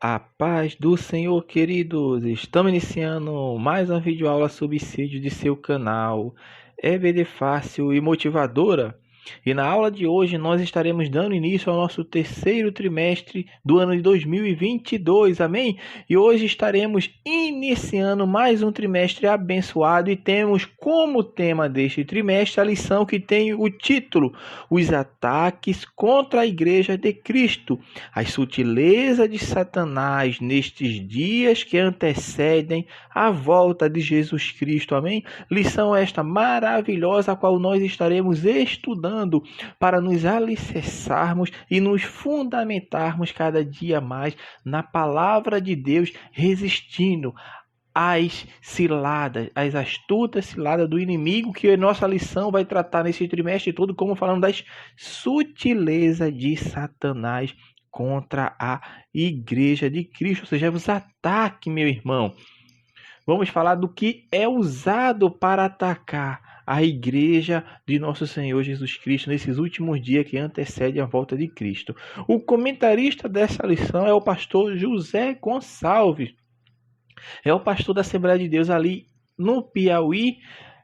A paz do Senhor, queridos! Estamos iniciando mais uma videoaula sobre suicídio de seu canal EBD Fácil e Motivadora. E na aula de hoje nós estaremos dando início ao nosso terceiro trimestre do ano de 2022, amém? E hoje estaremos iniciando mais um trimestre abençoado e temos como tema deste trimestre a lição que tem o título: Os ataques contra a Igreja de Cristo, as sutilezas de Satanás nestes dias que antecedem a volta de Jesus Cristo, amém? Lição esta maravilhosa, a qual nós estaremos estudando para nos alicerçarmos e nos fundamentarmos cada dia mais na palavra de Deus, resistindo às ciladas, às astutas ciladas do inimigo, que a nossa lição vai tratar nesse trimestre todo, como falando das sutilezas de Satanás contra a Igreja de Cristo, ou seja, os ataques, meu irmão. Vamos falar do que é usado para atacar a Igreja de nosso Senhor Jesus Cristo nesses últimos dias que antecedem a volta de Cristo. O comentarista dessa lição é o pastor José Gonçalves. É o pastor da Assembleia de Deus ali no Piauí.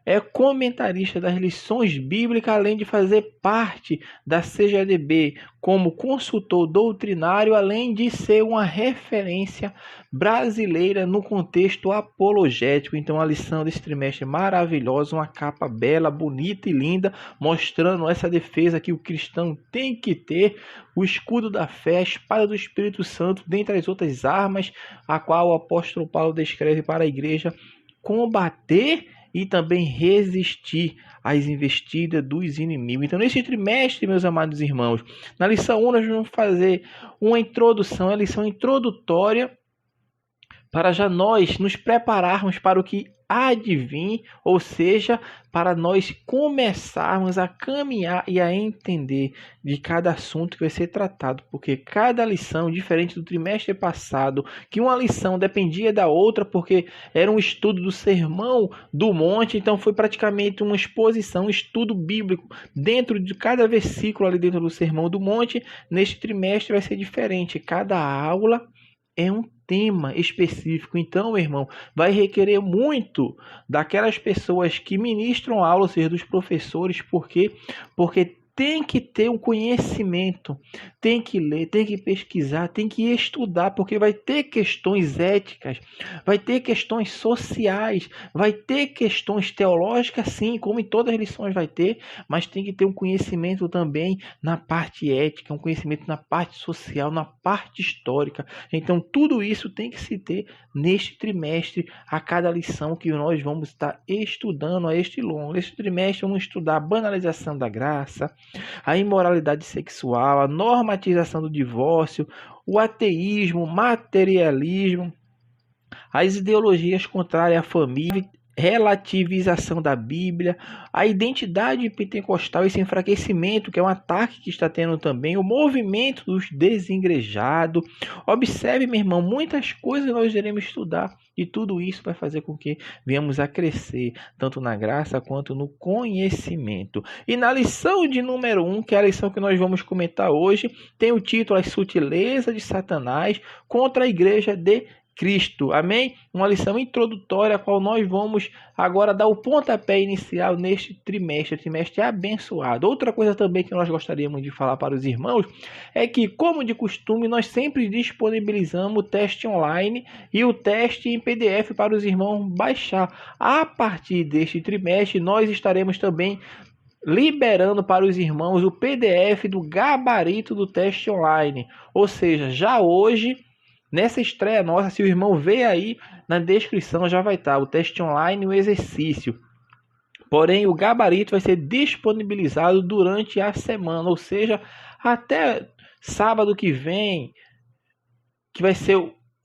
É comentarista das lições bíblicas, além de fazer parte da CGDB como consultor doutrinário, além de ser uma referência brasileira no contexto apologético. Então, a lição desse trimestre é maravilhosa, uma capa bela, bonita e linda, mostrando essa defesa que o cristão tem que ter, o escudo da fé, a espada do Espírito Santo, dentre as outras armas, a qual o apóstolo Paulo descreve para a igreja combater e também resistir às investidas dos inimigos. Então, nesse trimestre, meus amados irmãos, na lição 1, nós vamos fazer uma introdução, a lição introdutória, para já nós nos prepararmos para o que há de vir, ou seja, para nós começarmos a caminhar e a entender de cada assunto que vai ser tratado, porque cada lição, diferente do trimestre passado, que uma lição dependia da outra, porque era um estudo do Sermão do Monte, então foi praticamente uma exposição, um estudo bíblico dentro de cada versículo ali dentro do Sermão do Monte. Neste trimestre vai ser diferente, cada aula é um tema específico. Então, meu irmão, vai requerer muito daquelas pessoas que ministram aula, ou seja, dos professores, porque tem que ter um conhecimento, tem que ler, tem que pesquisar, tem que estudar, porque vai ter questões éticas, vai ter questões sociais, vai ter questões teológicas, sim, como em todas as lições vai ter, mas tem que ter um conhecimento também na parte ética, um conhecimento na parte social, na parte histórica. Então, tudo isso tem que se ter neste trimestre, a cada lição que nós vamos estar estudando a este longo. Neste trimestre, vamos estudar a banalização da graça, a imoralidade sexual, a normatização do divórcio, o ateísmo, o materialismo, as ideologias contrárias à família, relativização da Bíblia, a identidade pentecostal, esse enfraquecimento que é um ataque que está tendo também, o movimento dos desengrejados. Observe, meu irmão, muitas coisas nós iremos estudar e tudo isso vai fazer com que venhamos a crescer, tanto na graça quanto no conhecimento. E na lição de número 1, que é a lição que nós vamos comentar hoje, tem o título As Sutilezas de Satanás contra a Igreja de Cristo, amém? Uma lição introdutória, a qual nós vamos agora dar o pontapé inicial neste trimestre abençoado. Outra coisa também que nós gostaríamos de falar para os irmãos é que, como de costume, nós sempre disponibilizamos o teste online e o teste em PDF para os irmãos baixar. A partir deste trimestre, nós estaremos também liberando para os irmãos o PDF do gabarito do teste online, ou seja, já hoje, nessa estreia nossa, se o irmão vê aí na descrição, já vai estar o teste online e o exercício. Porém, o gabarito vai ser disponibilizado durante a semana, ou seja, até sábado que vem, que vai ser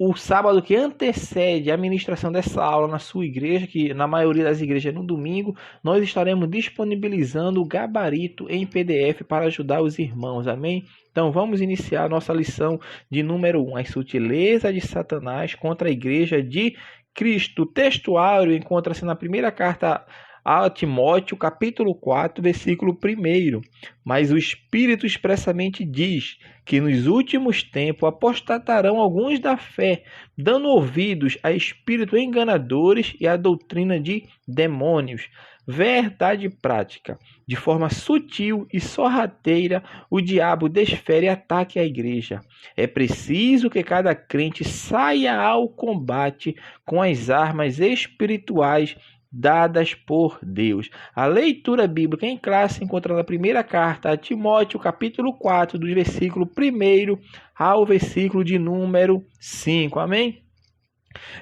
o sábado que antecede a ministração dessa aula na sua igreja, que na maioria das igrejas é no domingo, nós estaremos disponibilizando o gabarito em PDF para ajudar os irmãos, amém? Então vamos iniciar a nossa lição de número 1, as sutilezas de Satanás contra a igreja de Cristo. O textuário encontra-se na primeira carta a Timóteo, capítulo 4, versículo 1. Mas o Espírito expressamente diz que nos últimos tempos apostatarão alguns da fé, dando ouvidos a espíritos enganadores e à doutrina de demônios. Verdade prática. De forma sutil e sorrateira, o diabo desfere ataque à igreja. É preciso que cada crente saia ao combate com as armas espirituais dadas por Deus. A leitura bíblica em classe encontra na primeira carta a Timóteo, capítulo 4, do versículo 1 ao versículo de número 5. Amém?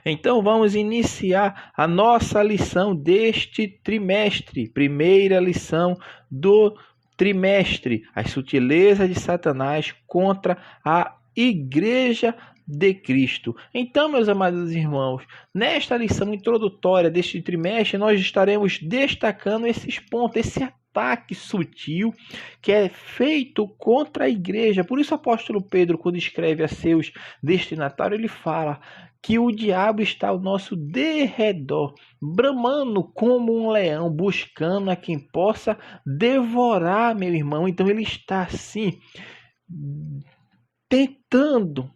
Então vamos iniciar a nossa lição deste trimestre, primeira lição do trimestre, as sutilezas de Satanás contra a Igreja de Cristo. Então, meus amados irmãos, nesta lição introdutória deste trimestre, nós estaremos destacando esses pontos, esse ataque sutil que é feito contra a igreja. Por isso o apóstolo Pedro, quando escreve a seus destinatários, ele fala que o diabo está ao nosso derredor, bramando como um leão, buscando a quem possa devorar, meu irmão. Então ele está assim, tentando,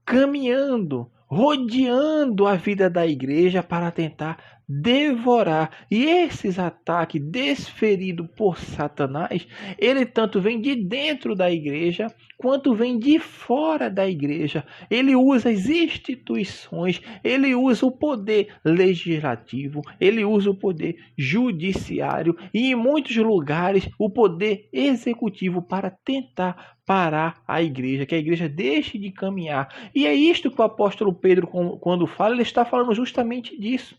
caminhando, rodeando a vida da igreja para tentar devorar. E esses ataques desferidos por Satanás, ele tanto vem de dentro da igreja, quanto vem de fora da igreja. Ele usa as instituições, ele usa o poder legislativo, ele usa o poder judiciário e em muitos lugares o poder executivo para tentar parar a igreja, que a igreja deixe de caminhar. E é isto que o apóstolo Pedro, quando fala, ele está falando justamente disso.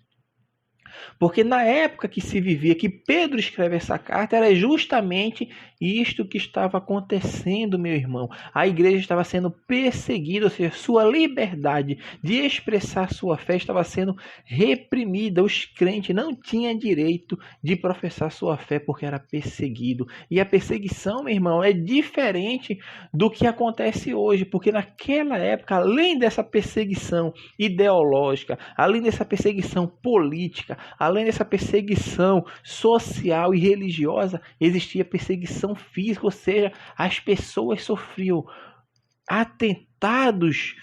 Porque na época que se vivia, que Pedro escreve essa carta, era justamente isto que estava acontecendo, meu irmão. A igreja estava sendo perseguida, ou seja, sua liberdade de expressar sua fé estava sendo reprimida. Os crentes não tinham direito de professar sua fé porque era perseguido. E a perseguição, meu irmão, é diferente do que acontece hoje, porque naquela época, além dessa perseguição ideológica, além dessa perseguição política, além dessa perseguição social e religiosa, existia perseguição física, ou seja, as pessoas sofriam atentados,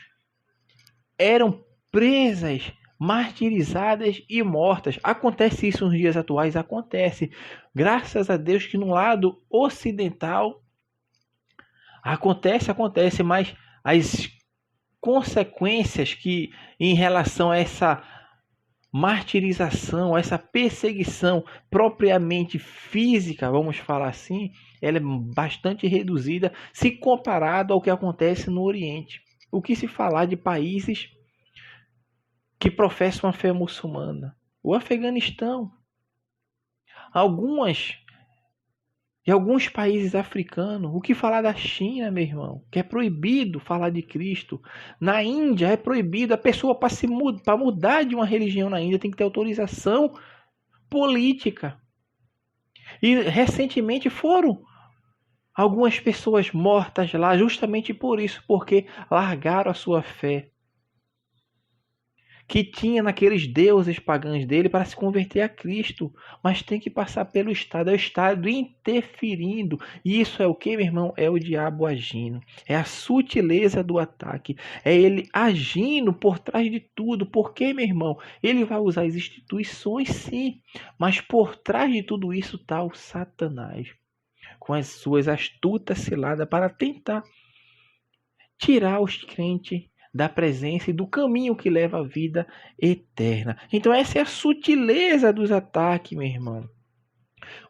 eram presas, martirizadas e mortas. Acontece isso nos dias atuais? Acontece. Graças a Deus que no lado ocidental acontece, mas as consequências que em relação a essa martirização, essa perseguição propriamente física, vamos falar assim, ela é bastante reduzida se comparado ao que acontece no Oriente. O que se falar de países que professam a fé muçulmana? O Afeganistão, alguns países africanos. O que falar da China, meu irmão? Que é proibido falar de Cristo. Na Índia é proibido. A pessoa para mudar de uma religião na Índia tem que ter autorização política. E recentemente foram algumas pessoas mortas lá justamente por isso, porque largaram a sua fé que tinha naqueles deuses pagãos dele para se converter a Cristo, mas tem que passar pelo Estado, é o Estado interferindo. E isso é o que, meu irmão? É o diabo agindo, é a sutileza do ataque, é ele agindo por trás de tudo. Porque, meu irmão, ele vai usar as instituições sim, mas por trás de tudo isso está o Satanás, com as suas astutas ciladas para tentar tirar os crentes da presença e do caminho que leva à vida eterna. Então essa é a sutileza dos ataques, meu irmão.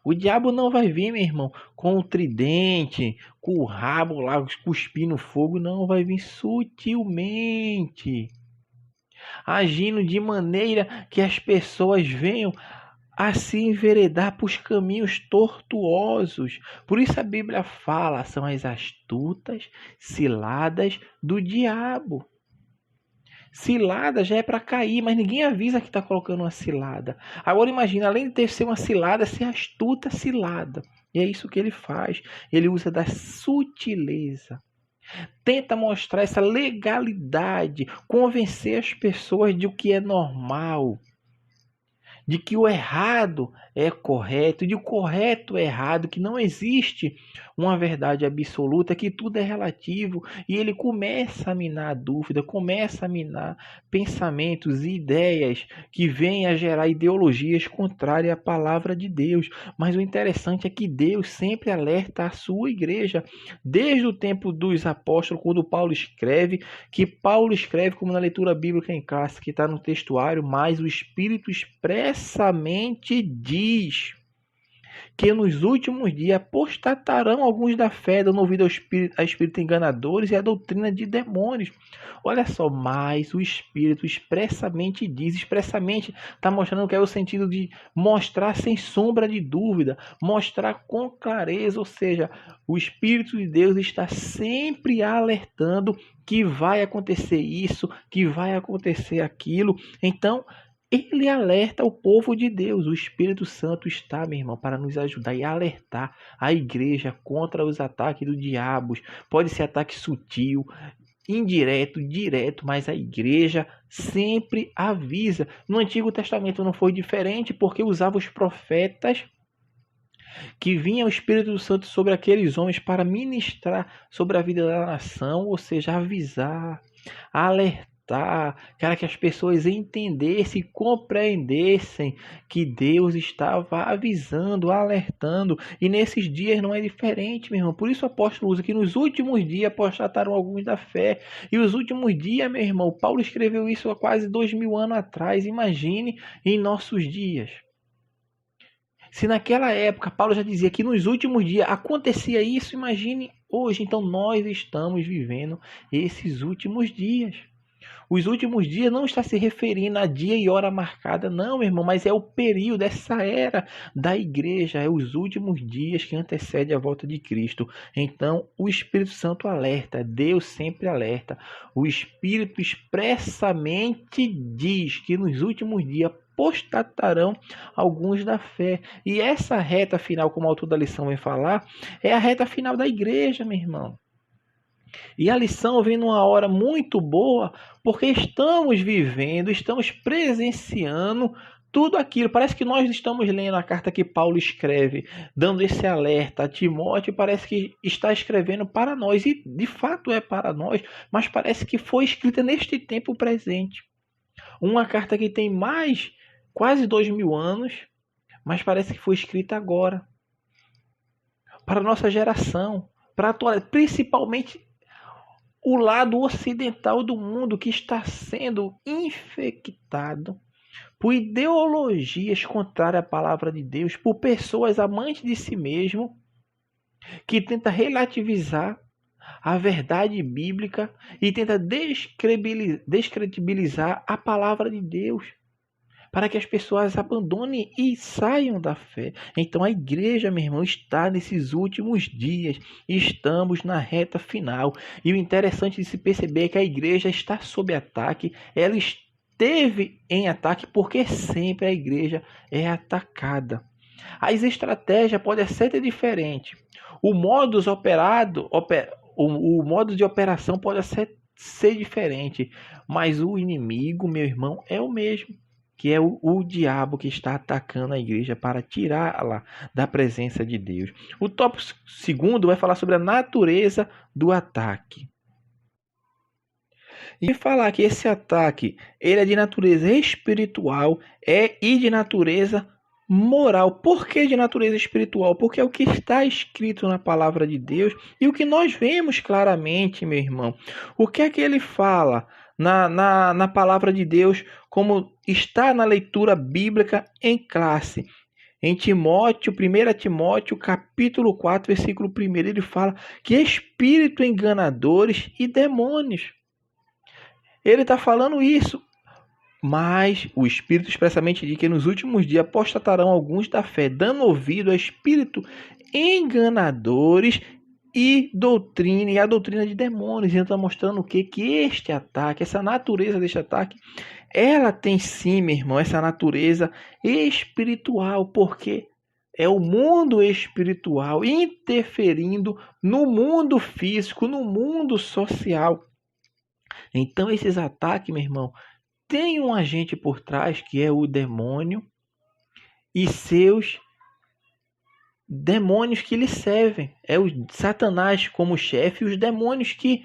O diabo não vai vir, meu irmão, com o tridente, com o rabo lá, cuspindo fogo. Não, vai vir sutilmente, agindo de maneira que as pessoas venham a se enveredar para os caminhos tortuosos. Por isso a Bíblia fala, são as astutas ciladas do diabo. Cilada já é para cair, mas ninguém avisa que está colocando uma cilada. Agora imagina, além de ser uma cilada, ser astuta cilada. E é isso que ele faz. Ele usa da sutileza. Tenta mostrar essa legalidade, convencer as pessoas de o que é normal, de que o errado é correto, de que o correto é errado, que não existe uma verdade absoluta, que tudo é relativo, e ele começa a minar a dúvida, começa a minar pensamentos e ideias que vêm a gerar ideologias contrárias à palavra de Deus. Mas o interessante é que Deus sempre alerta a sua igreja, desde o tempo dos apóstolos, quando Paulo escreve, como na leitura bíblica em classe, que está no textuário, mas o Espírito expressamente diz que nos últimos dias apostatarão alguns da fé, dando ouvido a espírito enganadores e a doutrina de demônios. Olha só, mas o Espírito expressamente diz, expressamente está mostrando que é o sentido de mostrar sem sombra de dúvida, mostrar com clareza, ou seja, o Espírito de Deus está sempre alertando que vai acontecer isso, que vai acontecer aquilo. Então, ele alerta o povo de Deus. O Espírito Santo está, meu irmão, para nos ajudar e alertar a igreja contra os ataques do diabo. Pode ser ataque sutil, indireto, direto, mas a igreja sempre avisa. No Antigo Testamento não foi diferente, porque usava os profetas que vinha o Espírito Santo sobre aqueles homens para ministrar sobre a vida da nação, ou seja, avisar, alertar, para que as pessoas entendessem e compreendessem que Deus estava avisando, alertando, e nesses dias não é diferente, meu irmão. Por isso o apóstolo usa que nos últimos dias apostataram alguns da fé, e os últimos dias, meu irmão, Paulo escreveu isso há quase 2000 anos atrás. Imagine em nossos dias. Se naquela época Paulo já dizia que nos últimos dias acontecia isso, imagine hoje. Então nós estamos vivendo esses últimos dias. Os últimos dias não está se referindo a dia e hora marcada, não, meu irmão, mas é o período, essa era da igreja, é os últimos dias que antecedem a volta de Cristo. Então o Espírito Santo alerta, Deus sempre alerta. O Espírito expressamente diz que nos últimos dias apostatarão alguns da fé. E essa reta final, como o autor da lição vai falar, é a reta final da igreja, meu irmão. E a lição vem numa hora muito boa, porque estamos vivendo, estamos presenciando tudo aquilo. Parece que nós estamos lendo a carta que Paulo escreve, dando esse alerta a Timóteo, parece que está escrevendo para nós, e de fato é para nós, mas parece que foi escrita neste tempo presente. Uma carta que tem mais quase 2000 anos, mas parece que foi escrita agora. Para a nossa geração, para principalmente o lado ocidental do mundo, que está sendo infectado por ideologias contrárias à palavra de Deus, por pessoas amantes de si mesmo, que tentam relativizar a verdade bíblica e tenta descredibilizar a palavra de Deus, para que as pessoas abandonem e saiam da fé. Então a igreja, meu irmão, está nesses últimos dias. Estamos na reta final. E o interessante de se perceber é que a igreja está sob ataque. Ela esteve em ataque porque sempre a igreja é atacada. As estratégias podem ser diferentes. O modo de operação pode ser diferente. Mas o inimigo, meu irmão, é o mesmo, que é o diabo que está atacando a igreja para tirá-la da presença de Deus. O tópico segundo vai falar sobre a natureza do ataque. E falar que esse ataque ele é de natureza espiritual e de natureza moral. Por que de natureza espiritual? Porque é o que está escrito na palavra de Deus e o que nós vemos claramente, meu irmão. O que é que ele fala na palavra de Deus, como está na leitura bíblica em classe? Em Timóteo, 1 Timóteo, capítulo 4, versículo 1, ele fala que espírito enganadores e demônios. Ele está falando isso. Mas o Espírito expressamente diz que nos últimos dias apostatarão alguns da fé, dando ouvido a espírito enganadores e a doutrina de demônios. Então está mostrando o quê? Que este ataque, essa natureza deste ataque, ela tem sim, meu irmão, essa natureza espiritual, porque é o mundo espiritual interferindo no mundo físico, no mundo social. Então esses ataques, meu irmão, tem um agente por trás, que é o demônio, e seus demônios que lhe servem. É o Satanás como chefe e os demônios que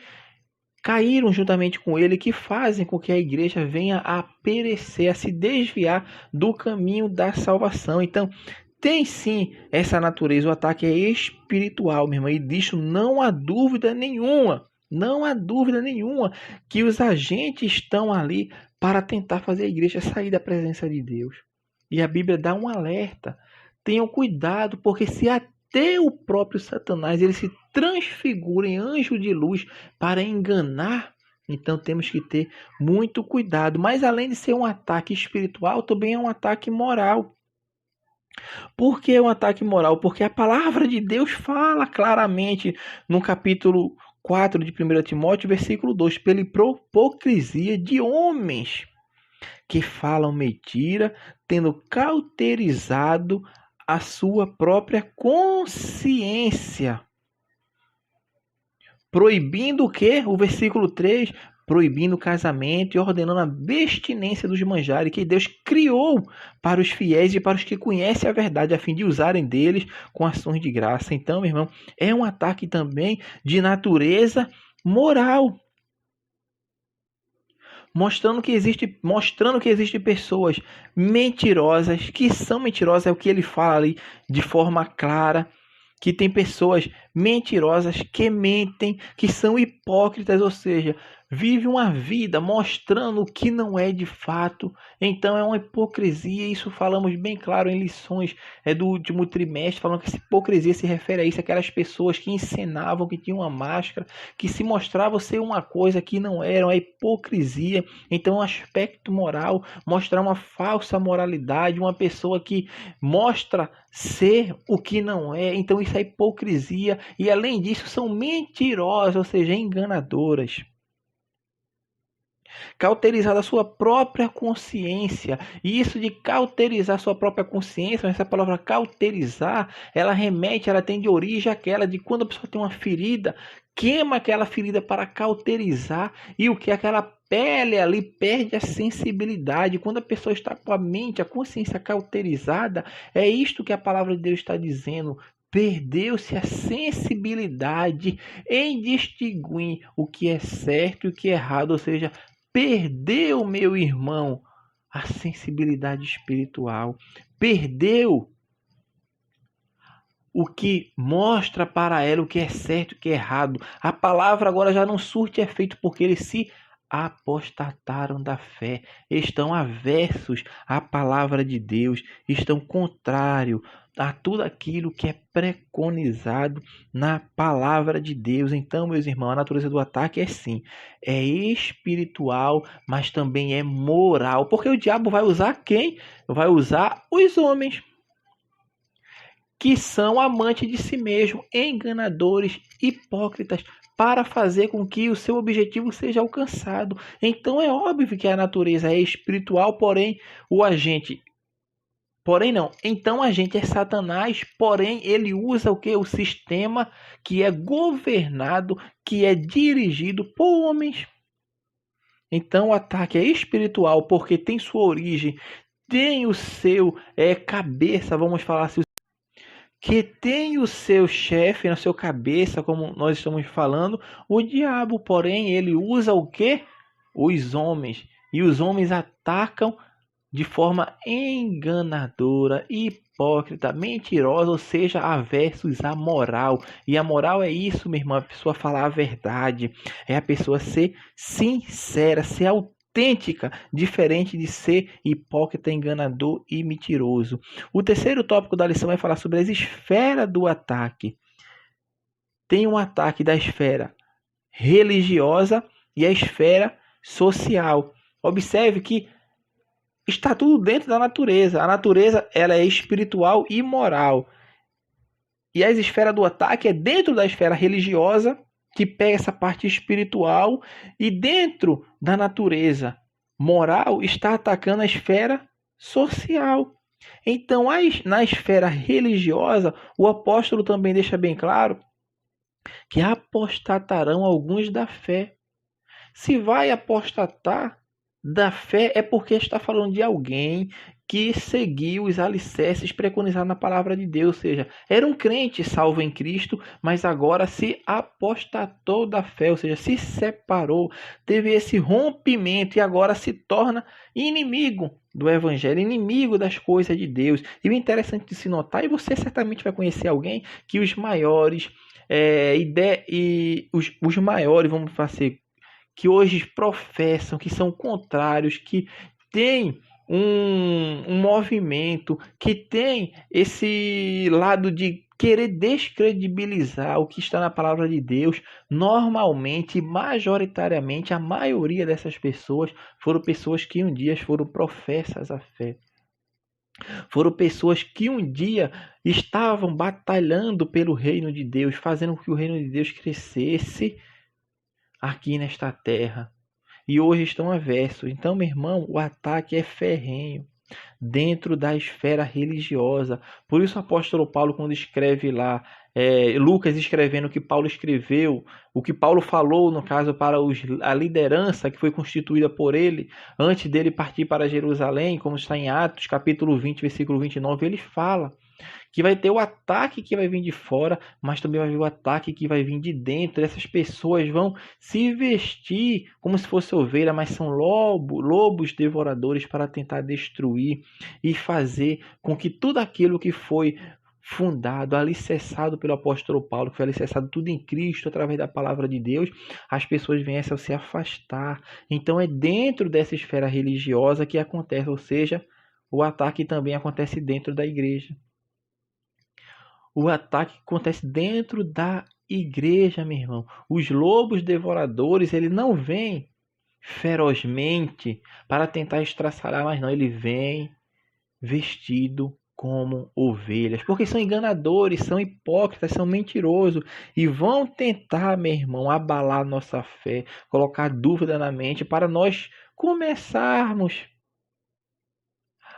caíram juntamente com ele, que fazem com que a igreja venha a perecer, a se desviar do caminho da salvação. Então, tem sim essa natureza, o ataque é espiritual, meu irmão, e disso não há dúvida nenhuma. Não há dúvida nenhuma que os agentes estão ali para tentar fazer a igreja sair da presença de Deus. E a Bíblia dá um alerta. Tenham cuidado, porque se até o próprio Satanás ele se transfigura em anjo de luz para enganar, então temos que ter muito cuidado. Mas além de ser um ataque espiritual, também é um ataque moral. Por que um ataque moral? Porque a palavra de Deus fala claramente no capítulo 4 de 1 Timóteo, versículo 2, pela hipocrisia de homens que falam mentira, tendo cauterizado a sua própria consciência. Proibindo o quê? O versículo 3, proibindo o casamento e ordenando a abstinência dos manjares que Deus criou para os fiéis e para os que conhecem a verdade, a fim de usarem deles com ações de graça. Então, meu irmão, é um ataque também de natureza moral. Mostrando que existe pessoas mentirosas, que são mentirosas, é o que ele fala ali de forma clara, que tem pessoas mentirosas que mentem, que são hipócritas, ou seja, vive uma vida mostrando o que não é de fato. Então é uma hipocrisia, isso falamos bem claro em lições do último trimestre, falando que essa hipocrisia se refere a isso, aquelas pessoas que encenavam, que tinham uma máscara, que se mostravam ser uma coisa que não eram, a hipocrisia. Então é um aspecto moral, mostrar uma falsa moralidade, uma pessoa que mostra ser o que não é, então isso é hipocrisia, e além disso são mentirosas, ou seja, enganadoras. Cauterizar a sua própria consciência, e isso de cauterizar a sua própria consciência, essa palavra cauterizar, ela tem de origem aquela de quando a pessoa tem uma ferida, queima aquela ferida para cauterizar, e o que aquela pele ali perde a sensibilidade. Quando a pessoa está com a mente, a consciência cauterizada, é isto que a palavra de Deus está dizendo. Perdeu-se a sensibilidade em distinguir o que é certo e o que é errado, ou seja, perdeu, meu irmão, a sensibilidade espiritual, perdeu o que mostra para ela o que é certo e o que é errado. A palavra agora já não surte efeito porque eles se apostataram da fé, estão aversos à palavra de Deus, estão contrários a tudo aquilo que é preconizado na palavra de Deus. Então, meus irmãos, a natureza do ataque é sim, é espiritual, mas também é moral, porque o diabo vai usar quem? Vai usar os homens, que são amantes de si mesmo, enganadores, hipócritas, para fazer com que o seu objetivo seja alcançado. Então é óbvio que a natureza é espiritual, porém o agente... Porém não, então a gente é Satanás, porém ele usa o que? O sistema que é governado, que é dirigido por homens. Então o ataque é espiritual porque tem sua origem, tem o seu cabeça, vamos falar assim, que tem o seu chefe na sua cabeça, como nós estamos falando, o diabo, porém ele usa o que? Os homens, e os homens atacam de forma enganadora, hipócrita, mentirosa, ou seja, aversos à moral. E a moral é isso, meu irmão, a pessoa falar a verdade, é a pessoa ser sincera, ser autêntica, diferente de ser hipócrita, enganador e mentiroso. O terceiro tópico da lição vai falar sobre as esferas do ataque. Tem um ataque da esfera religiosa e a esfera social. Observe que está tudo dentro da natureza. A natureza ela é espiritual e moral. E a esfera do ataque é dentro da esfera religiosa, que pega essa parte espiritual, e dentro da natureza moral está atacando a esfera social. Então, na esfera religiosa, o apóstolo também deixa bem claro que apostatarão alguns da fé. Se vai apostatar da fé é porque está falando de alguém que seguiu os alicerces preconizados na palavra de Deus, ou seja, era um crente salvo em Cristo, mas agora se apostatou da fé, ou seja, se separou, teve esse rompimento e agora se torna inimigo do evangelho, inimigo das coisas de Deus. E o interessante de se notar, e você certamente vai conhecer alguém, que os maiores, os maiores, vamos fazer, que hoje professam, que são contrários, que têm um movimento, que tem esse lado de querer descredibilizar o que está na palavra de Deus. Normalmente, majoritariamente, a maioria dessas pessoas foram pessoas que um dia foram professas à fé. Foram pessoas que um dia estavam batalhando pelo reino de Deus, fazendo com que o reino de Deus crescesse aqui nesta terra. E hoje estão aversos. Então, meu irmão, o ataque é ferrenho dentro da esfera religiosa. Por isso o apóstolo Paulo, quando escreve lá, Lucas escrevendo o que Paulo escreveu, o que Paulo falou, no caso, para a liderança que foi constituída por ele, antes dele partir para Jerusalém, como está em Atos, capítulo 20, versículo 29, ele fala que vai ter o ataque que vai vir de fora, mas também vai vir o ataque que vai vir de dentro. Essas pessoas vão se vestir como se fosse ovelha, mas são lobos devoradores para tentar destruir e fazer com que tudo aquilo que foi fundado, alicerçado pelo apóstolo Paulo, que foi alicerçado tudo em Cristo, através da palavra de Deus, as pessoas viessem a se afastar. Então é dentro dessa esfera religiosa que acontece, ou seja, o ataque também acontece dentro da igreja. O ataque acontece dentro da igreja, meu irmão. Os lobos devoradores, ele não vem ferozmente para tentar estraçalhar, mas não, ele vem vestido como ovelhas, porque são enganadores, são hipócritas, são mentirosos e vão tentar, meu irmão, abalar nossa fé, colocar dúvida na mente para nós começarmos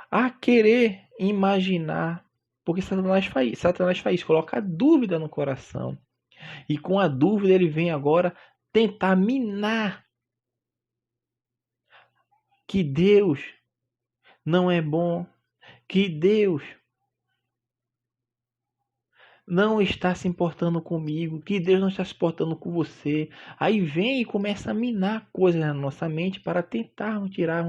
a querer imaginar. Porque Satanás faz isso, coloca dúvida no coração. E com a dúvida ele vem agora tentar minar que Deus não é bom, que Deus não está se importando comigo, que Deus não está se importando com você. Aí vem e começa a minar coisas na nossa mente para tentarmos tirar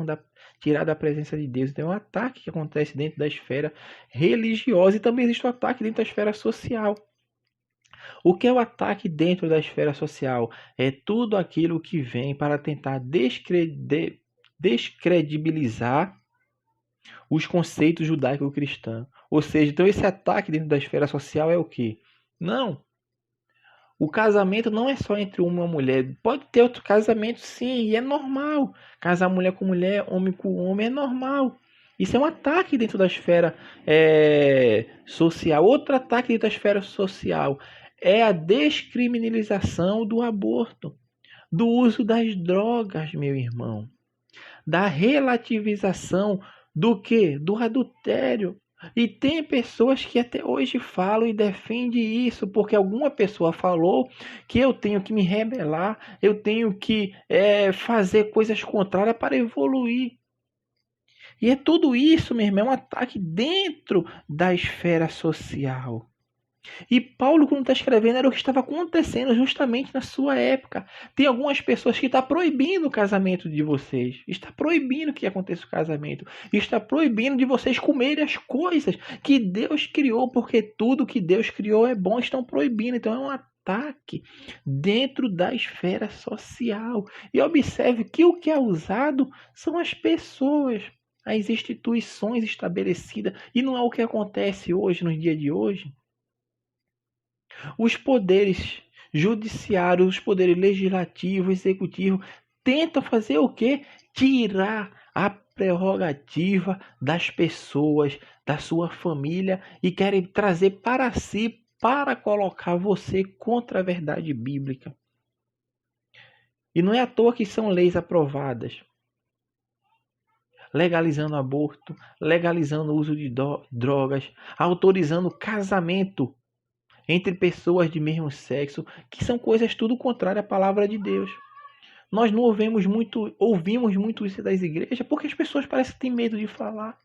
da presença de Deus. Então é um ataque que acontece dentro da esfera religiosa e também existe o ataque dentro da esfera social. O que é o ataque dentro da esfera social? É tudo aquilo que vem para tentar descredibilizar os conceitos judaico-cristãos. Ou seja, então esse ataque dentro da esfera social é o quê? Não. O casamento não é só entre uma mulher. Pode ter outro casamento, sim, e é normal. Casar mulher com mulher, homem com homem, é normal. Isso é um ataque dentro da esfera social. Outro ataque dentro da esfera social é a descriminalização do aborto, do uso das drogas, meu irmão, da relativização do que? Do adultério. E tem pessoas que até hoje falam e defendem isso, porque alguma pessoa falou que eu tenho que me rebelar, eu tenho que fazer coisas contrárias para evoluir. E é tudo isso, meu irmão, é um ataque dentro da esfera social. E Paulo, quando está escrevendo, era o que estava acontecendo justamente na sua época. Tem algumas pessoas que estão proibindo o casamento de vocês. Está proibindo que aconteça o casamento. Está proibindo de vocês comerem as coisas que Deus criou, porque tudo que Deus criou é bom. Estão proibindo. Então é um ataque dentro da esfera social. E observe que o que é usado são as pessoas, as instituições estabelecidas. E não é o que acontece hoje, no dia de hoje. Os poderes judiciários, os poderes legislativo, executivo, tentam fazer o quê? Tirar a prerrogativa das pessoas, da sua família e querem trazer para si, para colocar você contra a verdade bíblica. E não é à toa que são leis aprovadas, legalizando aborto, legalizando o uso de drogas, autorizando casamento entre pessoas de mesmo sexo, que são coisas tudo contrárias à palavra de Deus. Nós não ouvimos muito isso das igrejas, porque as pessoas parecem que têm medo de falar.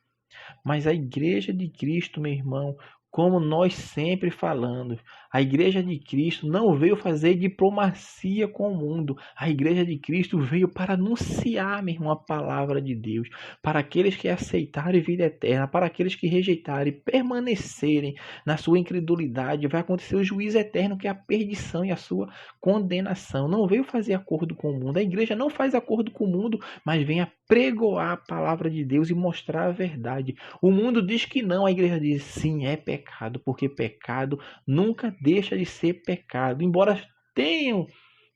Mas a igreja de Cristo, meu irmão, como nós sempre falamos, a igreja de Cristo não veio fazer diplomacia com o mundo. A igreja de Cristo veio para anunciar, meu irmão, a palavra de Deus. Para aqueles que aceitarem vida eterna, para aqueles que rejeitarem, permanecerem na sua incredulidade, vai acontecer o juízo eterno, que é a perdição e a sua condenação. Não veio fazer acordo com o mundo. A igreja não faz acordo com o mundo, mas vem a pregoar a palavra de Deus e mostrar a verdade. O mundo diz que não, a igreja diz sim, é pecado, porque pecado nunca deixa de ser pecado, embora tenham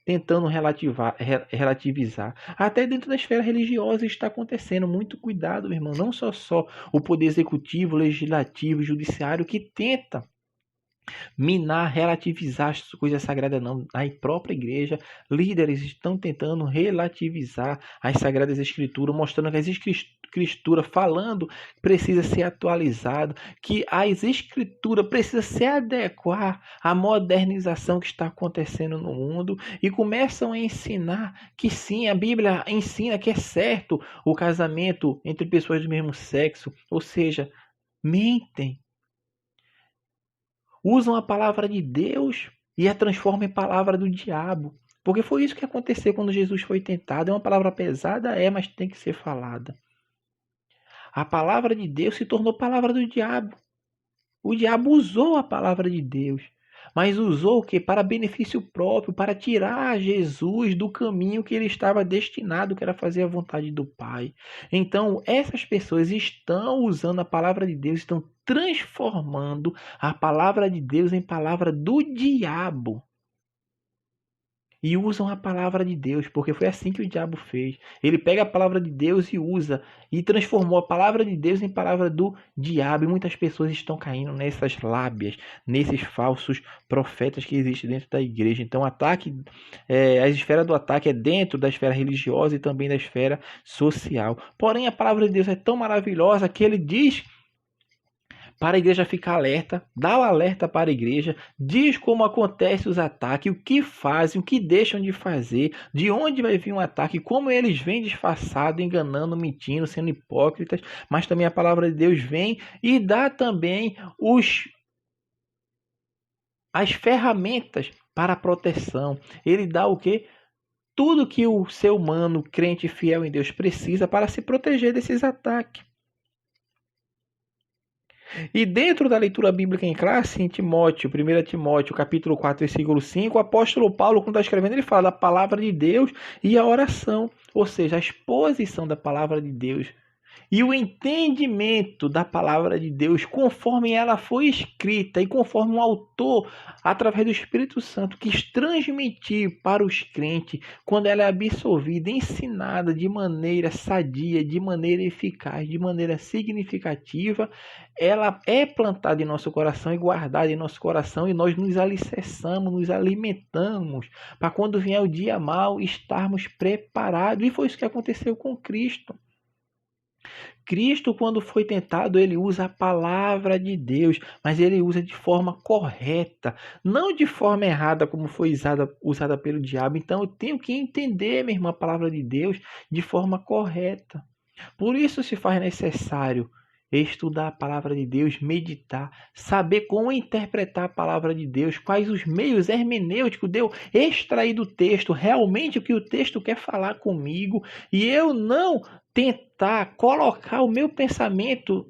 tentando relativizar. Até dentro da esfera religiosa está acontecendo. Muito cuidado, meu irmão. Não só o poder executivo, legislativo, judiciário que tenta minar, relativizar as coisas sagradas, não. Na própria igreja, líderes estão tentando relativizar as sagradas escrituras, mostrando que as escrituras falando precisa ser atualizado, que as escrituras precisa se adequar à modernização que está acontecendo no mundo, e começam a ensinar que sim, a Bíblia ensina que é certo o casamento entre pessoas do mesmo sexo, ou seja, mentem. Usam a palavra de Deus e a transformam em palavra do diabo. Porque foi isso que aconteceu quando Jesus foi tentado. É uma palavra pesada, mas tem que ser falada. A palavra de Deus se tornou palavra do diabo. O diabo usou a palavra de Deus, mas usou o que? Para benefício próprio, para tirar Jesus do caminho que ele estava destinado, que era fazer a vontade do Pai. Então, essas pessoas estão usando a palavra de Deus, estão transformando a palavra de Deus em palavra do diabo. E usam a palavra de Deus, porque foi assim que o diabo fez. Ele pega a palavra de Deus e usa, e transformou a palavra de Deus em palavra do diabo. E muitas pessoas estão caindo nessas lábias, nesses falsos profetas que existem dentro da igreja. Então, o ataque, a esfera do ataque é dentro da esfera religiosa e também da esfera social. Porém, a palavra de Deus é tão maravilhosa que ele diz para a igreja ficar alerta, dá o alerta para a igreja, diz como acontecem os ataques, o que fazem, o que deixam de fazer, de onde vai vir um ataque, como eles vêm disfarçados, enganando, mentindo, sendo hipócritas, mas também a palavra de Deus vem e dá também as ferramentas para a proteção. Ele dá o quê? Tudo que o ser humano, crente fiel em Deus, precisa para se proteger desses ataques. E dentro da leitura bíblica em classe, em Timóteo, 1 Timóteo, capítulo 4, versículo 5, o apóstolo Paulo, quando está escrevendo, ele fala da palavra de Deus e a oração, ou seja, a exposição da palavra de Deus e o entendimento da palavra de Deus conforme ela foi escrita e conforme o autor, através do Espírito Santo, quis transmitir para os crentes, quando ela é absorvida, ensinada de maneira sadia, de maneira eficaz, de maneira significativa, ela é plantada em nosso coração e guardada em nosso coração, e nós nos alicerçamos, nos alimentamos, para quando vier o dia mau, estarmos preparados. E foi isso que aconteceu com Cristo. Cristo, quando foi tentado, ele usa a palavra de Deus, mas ele usa de forma correta, não de forma errada, como foi usada pelo diabo. Então eu tenho que entender, meu irmão, a palavra de Deus de forma correta. Por isso se faz necessário estudar a palavra de Deus, meditar, saber como interpretar a palavra de Deus, quais os meios hermenêuticos de eu extrair do texto realmente o que o texto quer falar comigo, e eu não tentar colocar o meu pensamento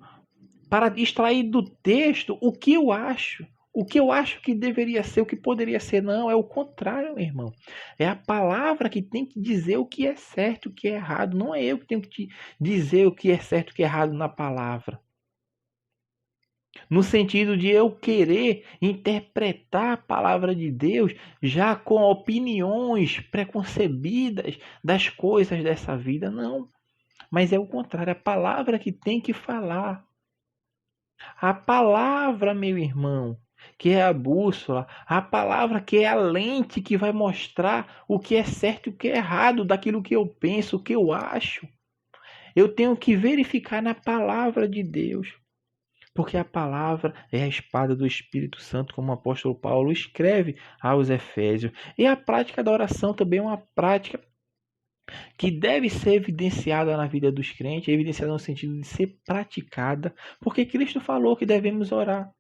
para extrair do texto o que eu acho. O que eu acho que deveria ser, o que poderia ser. Não, é o contrário, meu irmão. É a palavra que tem que dizer o que é certo e o que é errado. Não é eu que tenho que te dizer o que é certo e o que é errado na palavra. No sentido de eu querer interpretar a palavra de Deus já com opiniões preconcebidas das coisas dessa vida. Não. Mas é o contrário. É a palavra que tem que falar. A palavra, meu irmão, que é a bússola, a palavra que é a lente que vai mostrar o que é certo e o que é errado daquilo que eu penso, o que eu acho. Eu tenho que verificar na palavra de Deus, porque a palavra é a espada do Espírito Santo, como o apóstolo Paulo escreve aos Efésios. E a prática da oração também é uma prática que deve ser evidenciada na vida dos crentes, evidenciada no sentido de ser praticada, porque Cristo falou que devemos orar.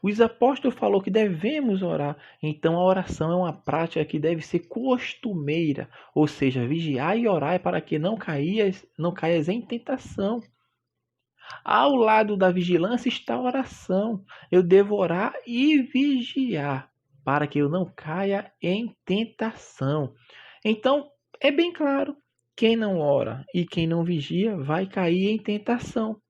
Os apóstolos falou que devemos orar. Então a oração é uma prática que deve ser costumeira, ou seja, vigiar e orar para que não caias em tentação. Ao lado da vigilância está a oração. Eu devo orar e vigiar para que eu não caia em tentação. Então, é bem claro, quem não ora e quem não vigia vai cair em tentação.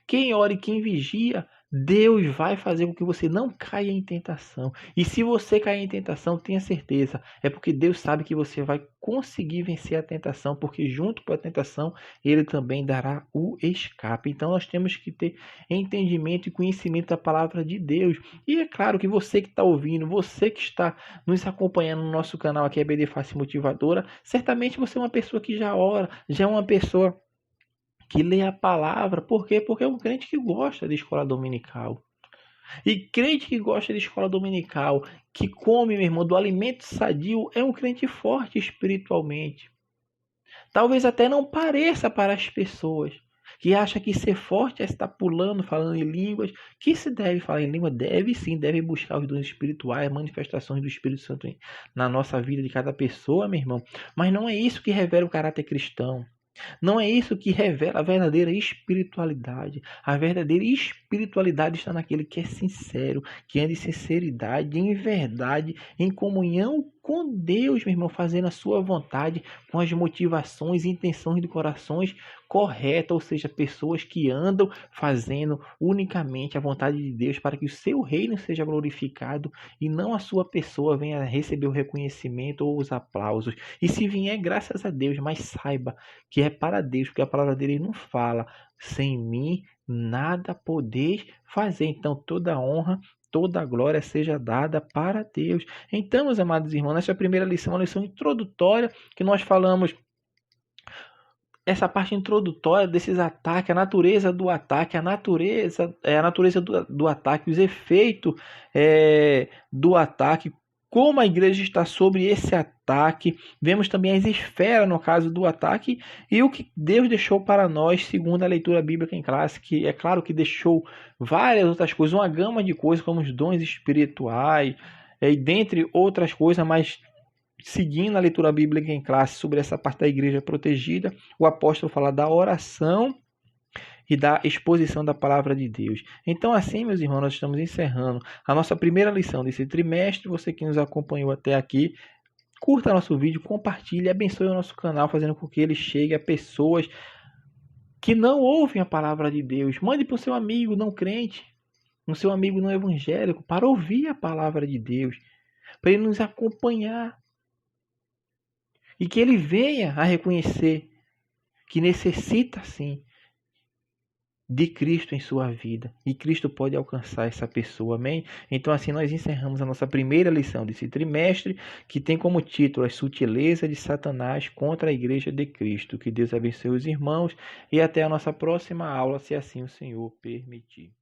Quem ora e quem vigia, Deus vai fazer com que você não caia em tentação. E se você cair em tentação, tenha certeza, é porque Deus sabe que você vai conseguir vencer a tentação, porque junto com a tentação, Ele também dará o escape. Então nós temos que ter entendimento e conhecimento da palavra de Deus. E é claro que você que está ouvindo, você que está nos acompanhando no nosso canal aqui, EBD Fácil Motivadora, certamente você é uma pessoa que já ora, já é uma pessoa que lê a palavra. Por quê? Porque é um crente que gosta de escola dominical. E crente que gosta de escola dominical, que come, meu irmão, do alimento sadio, é um crente forte espiritualmente. Talvez até não pareça para as pessoas, que acha que ser forte é estar pulando, falando em línguas. Que se deve falar em língua? Deve sim, deve buscar os dons espirituais, manifestações do Espírito Santo na nossa vida de cada pessoa, meu irmão. Mas não é isso que revela o caráter cristão. Não é isso que revela a verdadeira espiritualidade. A verdadeira espiritualidade está naquele que é sincero, que anda em sinceridade, em verdade, em comunhão com Deus, meu irmão, fazendo a sua vontade com as motivações e intenções de corações corretas, ou seja, pessoas que andam fazendo unicamente a vontade de Deus para que o seu reino seja glorificado e não a sua pessoa venha receber o reconhecimento ou os aplausos. E se vier, graças a Deus, mas saiba que é para Deus, porque a palavra dele não fala: sem mim nada podeis fazer. Então toda honra, toda glória seja dada para Deus. Então, meus amados irmãos, nessa primeira lição, uma lição introdutória, que nós falamos essa parte introdutória desses ataques, a natureza do ataque, a natureza do ataque, os efeitos do ataque, como a igreja está sobre esse ataque. Vemos também as esferas no caso do ataque e o que Deus deixou para nós, segundo a leitura bíblica em classe, que é claro que deixou várias outras coisas, uma gama de coisas como os dons espirituais, e dentre outras coisas, mas seguindo a leitura bíblica em classe sobre essa parte da igreja protegida, o apóstolo fala da oração e da exposição da palavra de Deus. Então, assim, meus irmãos, nós estamos encerrando a nossa primeira lição desse trimestre. Você que nos acompanhou até aqui, curta nosso vídeo, compartilhe, abençoe o nosso canal, fazendo com que ele chegue a pessoas que não ouvem a palavra de Deus. Mande para o seu amigo não crente, o seu amigo não evangélico, para ouvir a palavra de Deus, para ele nos acompanhar. E que ele venha a reconhecer que necessita sim de Cristo em sua vida. E Cristo pode alcançar essa pessoa, amém? Então assim nós encerramos a nossa primeira lição desse trimestre, que tem como título As Sutilezas de Satanás contra a Igreja de Cristo. Que Deus abençoe os irmãos e até a nossa próxima aula, se assim o Senhor permitir.